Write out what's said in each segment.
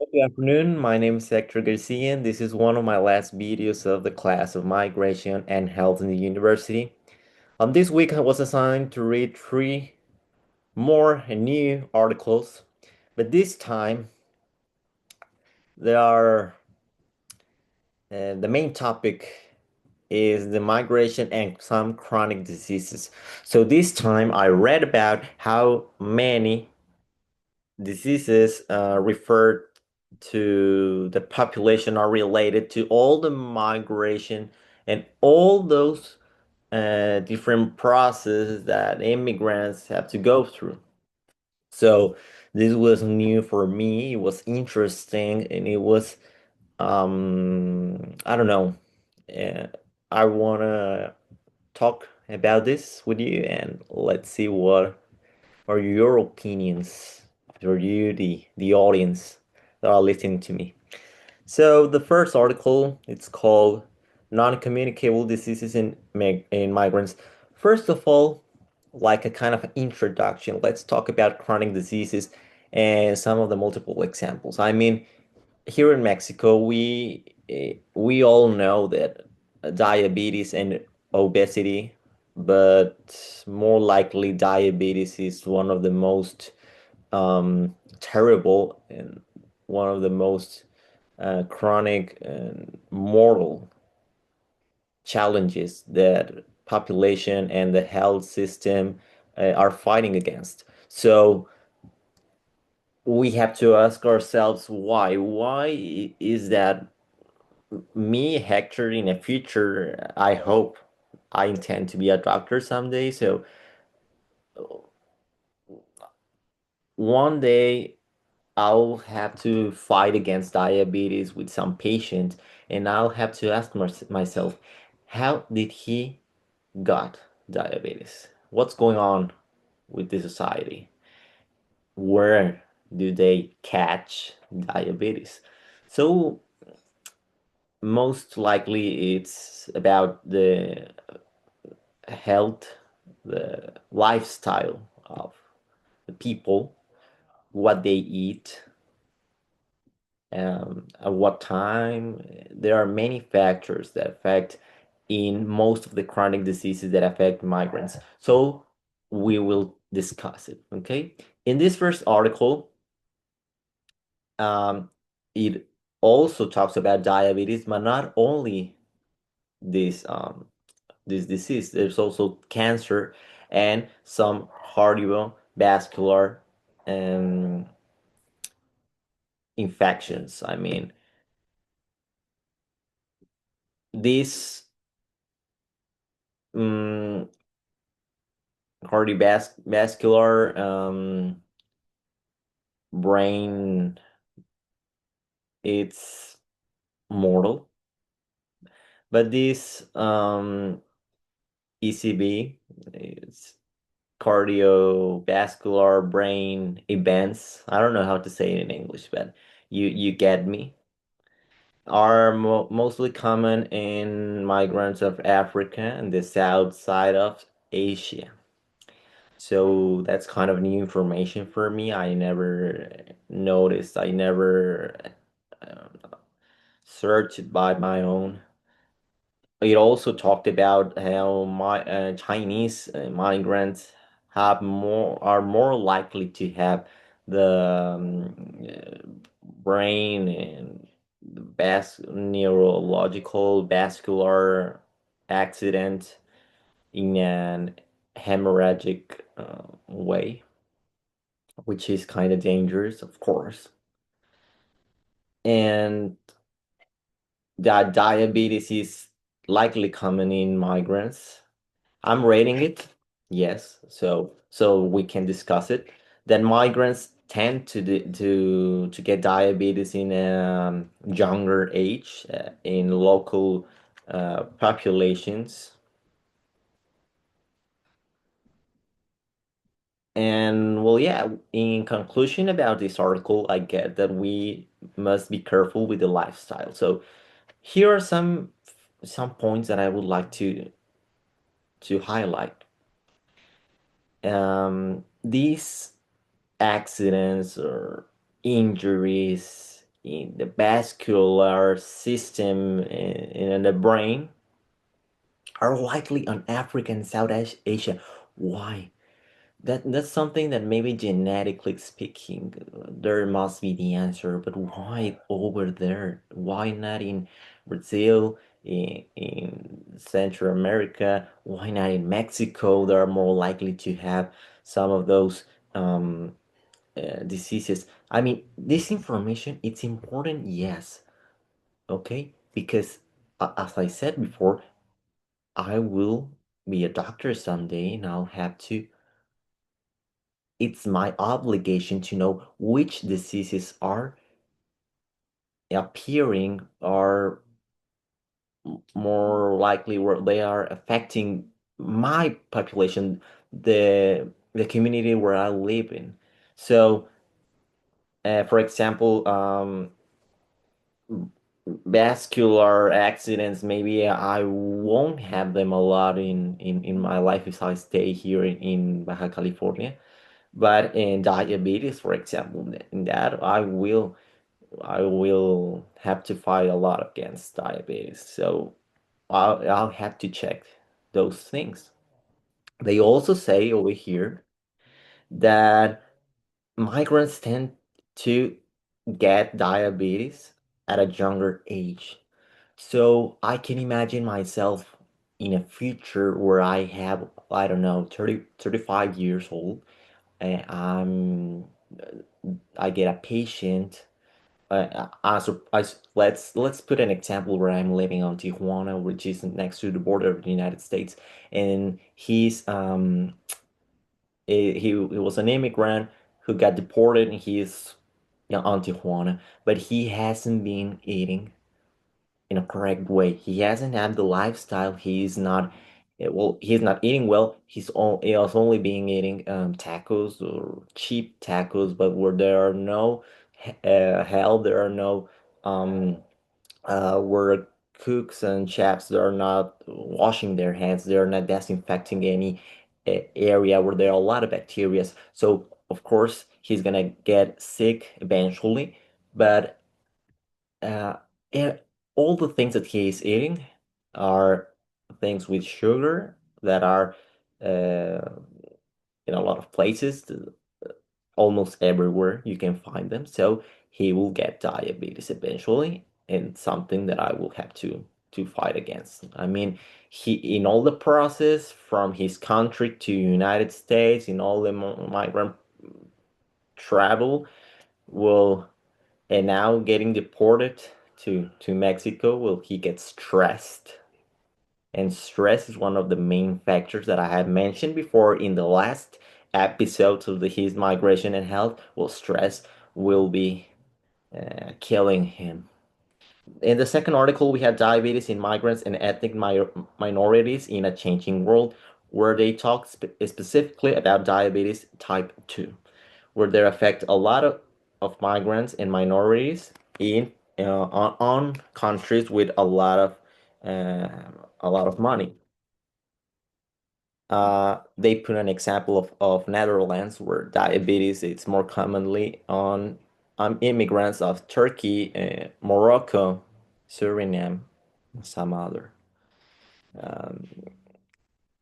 Good afternoon. My name is Hector Garcia, and this is one of my last videos of the class of Migration and Health in the university. This week I was assigned to read three more and new articles, but this time they are the main topic is the migration and some chronic diseases. So this time I read about how many diseases referred to the population are related to all the migration and all those different processes that immigrants have to go through. So this was new for me. It was interesting and it was I don't know. Uh, I wanna talk about this with you and let's see what are your opinions for you, the audience that are listening to me. So the first article, it's called Non-Communicable Diseases in Migrants. First of all, like a kind of introduction, let's talk about chronic diseases and some of the multiple examples. I mean, here in Mexico, we all know that diabetes and obesity, but more likely diabetes is one of the most terrible and one of the most chronic and mortal challenges that population and the health system are fighting against. So we have to ask ourselves why. Why is that me, Hector, in the future, I hope I intend to be a doctor someday. So one day I'll have to fight against diabetes with some patient, and I'll have to ask myself, how did he got diabetes? What's going on with the society? Where do they catch diabetes? So most likely it's about the health, the lifestyle of the people, what they eat, at what time. There are many factors that affect in most of the chronic diseases that affect migrants. So we will discuss it. Okay. In this first article, um, it also talks about diabetes, but not only this this disease. There's also cancer and some cardiovascular um, infections. I mean, this um, cardiovascular brain, it's mortal, but this ECB, it's cardiovascular brain events. I don't know how to say it in English, but you get me. Are mostly common in migrants of Africa and the south side of Asia. So that's kind of new information for me. I never noticed. I never uh, searched by my own. It also talked about how my Chinese migrants have more are more likely to have the brain and the neurological vascular accident in an hemorrhagic way, which is kind of dangerous, of course. And that diabetes is likely common in migrants. I'm rating it, yes. So we can discuss it. That migrants tend to get diabetes in a younger age in local populations. And well, yeah, in conclusion about this article, I get that we must be careful with the lifestyle. So here are some points that I would like to highlight. These accidents or injuries in the vascular system in the brain are likely on Africa and Asia. Why? That's something that maybe genetically speaking, there must be the answer. But why over there? Why not in Brazil, in Central America? Why not in Mexico? They are more likely to have some of those um, diseases. I mean, this information, it's important, yes, okay, because as I said before, I will be a doctor someday, and I'll have to it's my obligation to know which diseases are appearing or more likely where they are affecting my population, the community where I live in. So, for example, vascular accidents, maybe I won't have them a lot in my life if I stay here in Baja California. But in diabetes, for example, in that I will have to fight a lot against diabetes. So I'll have to check those things. They also say over here that migrants tend to get diabetes at a younger age. So I can imagine myself in a future where I have, I don't know, 35 years old, and I get a patient. Let's put an example where I'm living on Tijuana, which is next to the border of the United States, and he was an immigrant who got deported, and he's, on Tijuana, but he hasn't been eating in a correct way. He hasn't had the lifestyle. He's not eating well. He is only being eating tacos or cheap tacos, but where there are no hell, there are no um where cooks and chefs, they are not washing their hands, they are not disinfecting any area where there are a lot of bacteria. So of course he's gonna get sick eventually, but uh, eh, all the things that he is eating are things with sugar that are uh, in a lot of places, almost everywhere you can find them. So he will get diabetes eventually, and something that I will have to fight against. I mean, he in all the process from his country to United States, in all the migrant travel, will and now getting deported to Mexico, will he get stressed? And stress is one of the main factors that I have mentioned before in the last episodes of his migration and health. Well, stress will be killing him. In the second article, we had diabetes in migrants and ethnic minorities in a changing world, where they talk specifically about diabetes type 2, where they affect a lot of migrants and minorities in on countries with uh, a lot of money. They put an example of Netherlands, where diabetes is more commonly on immigrants of Turkey, Morocco, Suriname, and some other. Um,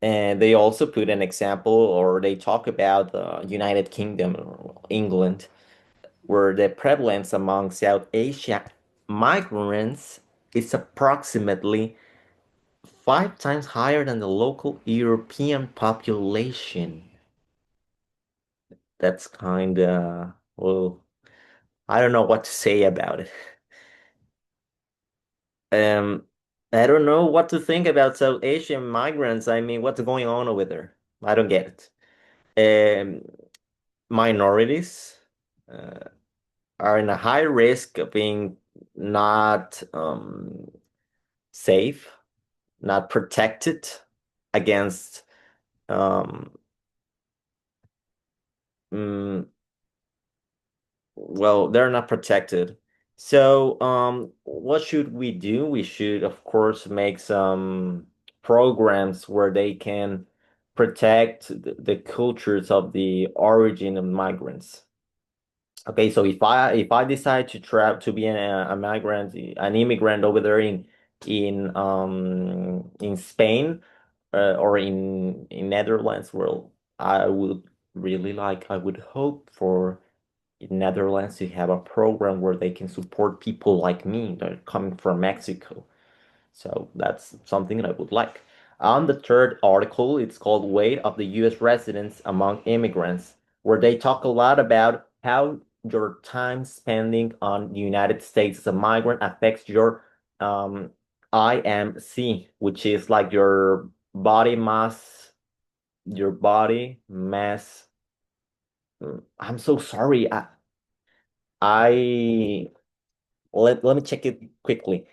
and they also put an example, or they talk about the United Kingdom, or England, where the prevalence among South Asia migrants is approximately 5 times higher than the local European population. That's kind of, well, I don't know what to say about it. Um, I don't know what to think about South Asian migrants. I mean, what's going on over there? I don't get it. Minorities uh, are in a high risk of being not safe, not protected against um, mm, well, they're not protected. So, what should we do? We should, of course, make some programs where they can protect the cultures of the origin of migrants. Okay, so if I decide to travel to be a migrant, an immigrant over there in Spain, or in Netherlands, well, I would really like, I would hope for Netherlands to have a program where they can support people like me that are coming from Mexico. So that's something that I would like. On the third article, it's called Weight of the US Residents Among Immigrants, where they talk a lot about how your time spending on the United States as a migrant affects your um, IMC, which is like your body mass. I'm so sorry. I let me check it quickly.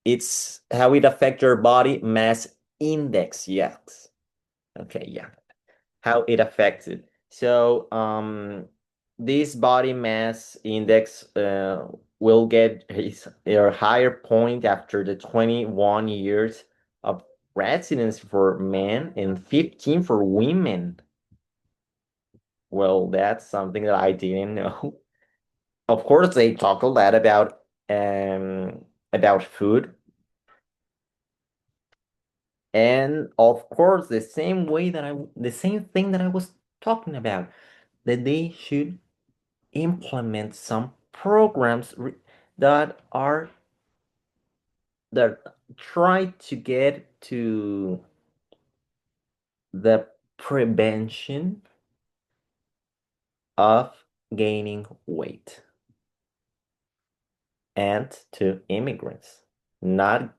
It's how it affects your body mass index. Yes. Okay, yeah. How it affects it. So, this body mass index will get a higher point after the 21 years of residence for men and 15 for women. Well, that's something that I didn't know. Of course, they talk a lot about food. And of course, the same thing that I was talking about, that they should implement some programs that are that try to get to the prevention of gaining weight and to immigrants, not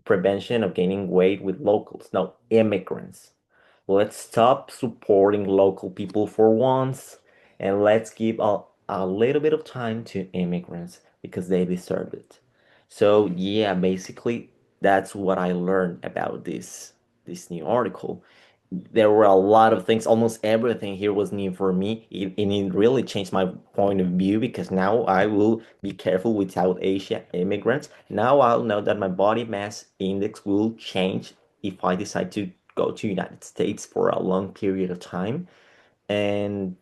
prevention of gaining weight with locals, no, immigrants. Let's stop supporting local people for once and let's give a little bit of time to immigrants because they deserve it. So yeah, basically that's what I learned about this new article. There were a lot of things, almost everything here was new for me, and it really changed my point of view because now I will be careful with South Asia immigrants. Now I'll know that my body mass index will change if I decide to go to United States for a long period of time. And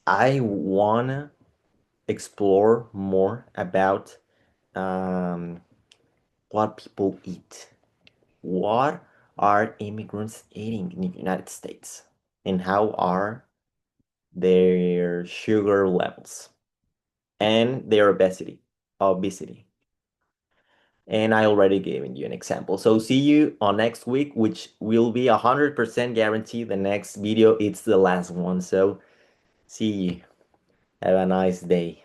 I wanna explore more about um, what people eat. What are immigrants eating in the United States? And how are their sugar levels and their obesity? And I already gave you an example. So see you on next week, which will be 100% guaranteed. The next video, it's the last one. So see you. Have a nice day.